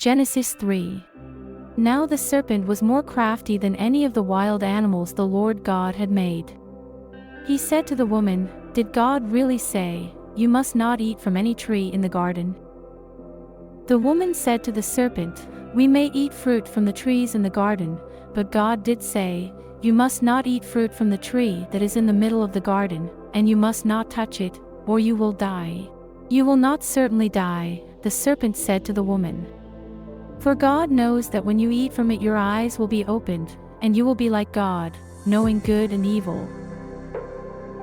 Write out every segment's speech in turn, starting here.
Genesis 3. Now the serpent was more crafty than any of the wild animals the Lord God had made. He said to the woman, "Did God really say, 'You must not eat from any tree in the garden'?" The woman said to the serpent, "We may eat fruit from the trees in the garden, but God did say, 'You must not eat fruit from the tree that is in the middle of the garden, and you must not touch it, or you will die.'" "You will not certainly die," the serpent said to the woman. "For God knows that when you eat from it your eyes will be opened, and you will be like God, knowing good and evil."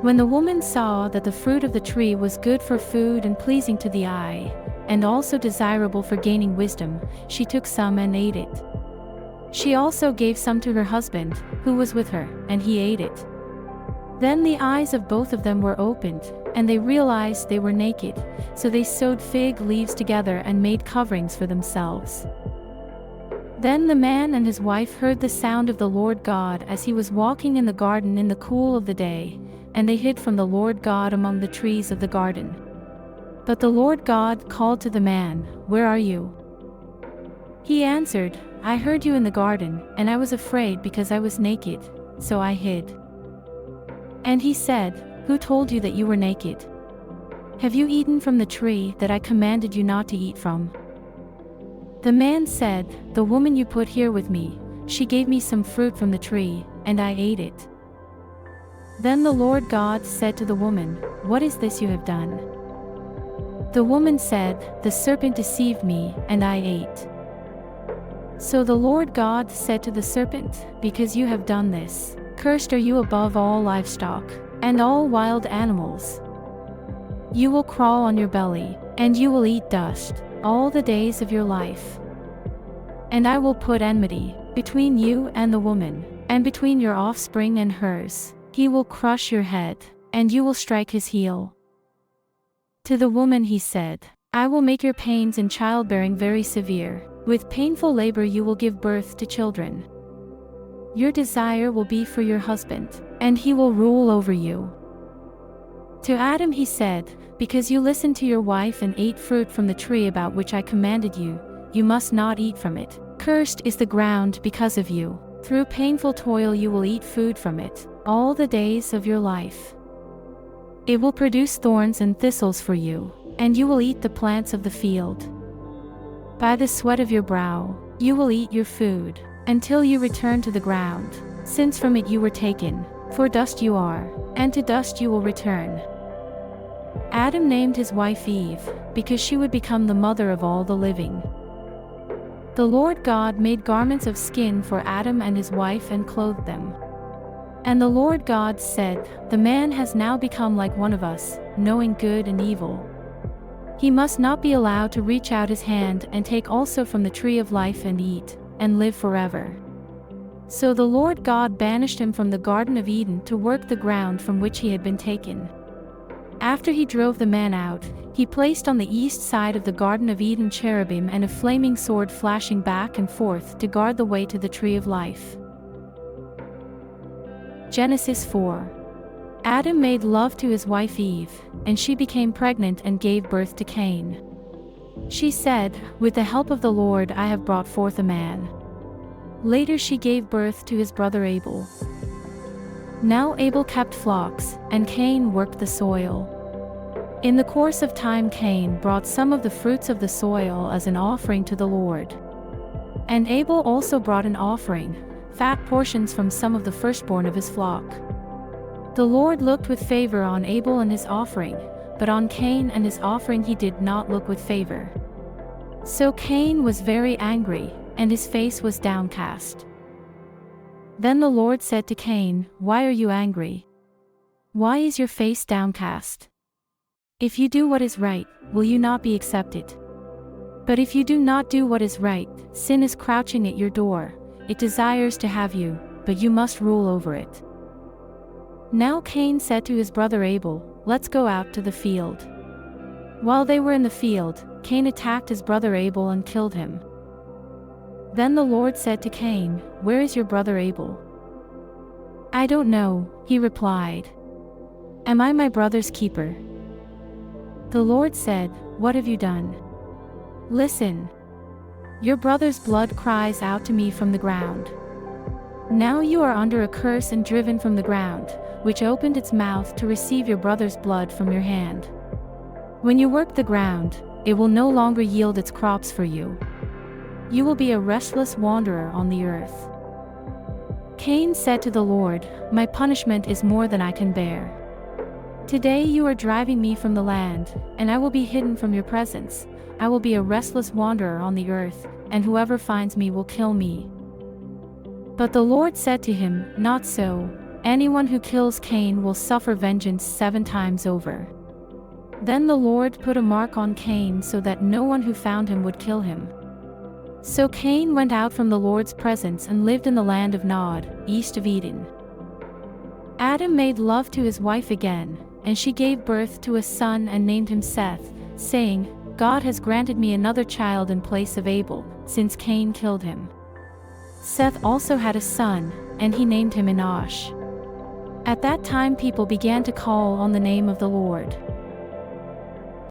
When the woman saw that the fruit of the tree was good for food and pleasing to the eye, and also desirable for gaining wisdom, she took some and ate it. She also gave some to her husband, who was with her, and he ate it. Then the eyes of both of them were opened, and they realized they were naked, so they sewed fig leaves together and made coverings for themselves. Then the man and his wife heard the sound of the Lord God as he was walking in the garden in the cool of the day, and they hid from the Lord God among the trees of the garden. But the Lord God called to the man, "Where are you?" He answered, "I heard you in the garden, and I was afraid because I was naked, so I hid." And he said, "Who told you that you were naked? Have you eaten from the tree that I commanded you not to eat from?" The man said, "The woman you put here with me, she gave me some fruit from the tree, and I ate it." Then the Lord God said to the woman, "What is this you have done?" The woman said, "The serpent deceived me, and I ate." So the Lord God said to the serpent, "Because you have done this, cursed are you above all livestock, and all wild animals. You will crawl on your belly, and you will eat dust, all the days of your life. And I will put enmity between you and the woman, and between your offspring and hers. He will crush your head, and you will strike his heel." To the woman he said, "I will make your pains in childbearing very severe. With painful labor you will give birth to children. Your desire will be for your husband, and he will rule over you." To Adam he said, "Because you listened to your wife and ate fruit from the tree about which I commanded you, you must not eat from it. Cursed is the ground because of you. Through painful toil you will eat food from it, all the days of your life. It will produce thorns and thistles for you, and you will eat the plants of the field. By the sweat of your brow, you will eat your food, until you return to the ground, since from it you were taken, for dust you are, and to dust you will return." Adam named his wife Eve, because she would become the mother of all the living. The Lord God made garments of skin for Adam and his wife and clothed them. And the Lord God said, "The man has now become like one of us, knowing good and evil. He must not be allowed to reach out his hand and take also from the tree of life and eat, and live forever." So the Lord God banished him from the Garden of Eden to work the ground from which he had been taken. After he drove the man out, he placed on the east side of the Garden of Eden cherubim and a flaming sword flashing back and forth to guard the way to the tree of life. Genesis 4. Adam made love to his wife Eve, and she became pregnant and gave birth to Cain. She said, "With the help of the Lord I have brought forth a man." Later she gave birth to his brother Abel. Now Abel kept flocks, and Cain worked the soil. In the course of time Cain brought some of the fruits of the soil as an offering to the Lord. And Abel also brought an offering, fat portions from some of the firstborn of his flock. The Lord looked with favor on Abel and his offering, but on Cain and his offering he did not look with favor. So Cain was very angry, and his face was downcast. Then the Lord said to Cain, "Why are you angry? Why is your face downcast? If you do what is right, will you not be accepted? But if you do not do what is right, sin is crouching at your door. It desires to have you, but you must rule over it." Now Cain said to his brother Abel, "Let's go out to the field." While they were in the field, Cain attacked his brother Abel and killed him. Then the Lord said to Cain, "Where is your brother Abel?" "I don't know," he replied. "Am I my brother's keeper?" The Lord said, "What have you done? Listen. Your brother's blood cries out to me from the ground. Now you are under a curse and driven from the ground, which opened its mouth to receive your brother's blood from your hand. When you work the ground, it will no longer yield its crops for you. You will be a restless wanderer on the earth. Cain said to the Lord, My punishment is more than I can bear. Today you are driving me from the land, and I will be hidden from your presence. I will be a restless wanderer on the earth, and whoever finds me will kill me. But the Lord said to him, Not so. Anyone who kills Cain will suffer vengeance 7 times over. Then the Lord put a mark on Cain so that no one who found him would kill him. So Cain went out from the Lord's presence and lived in the land of Nod, east of Eden. Adam made love to his wife again, and she gave birth to a son and named him Seth, saying, God has granted me another child in place of Abel, since Cain killed him. Seth also had a son, and he named him Enosh. At that time people began to call on the name of the Lord.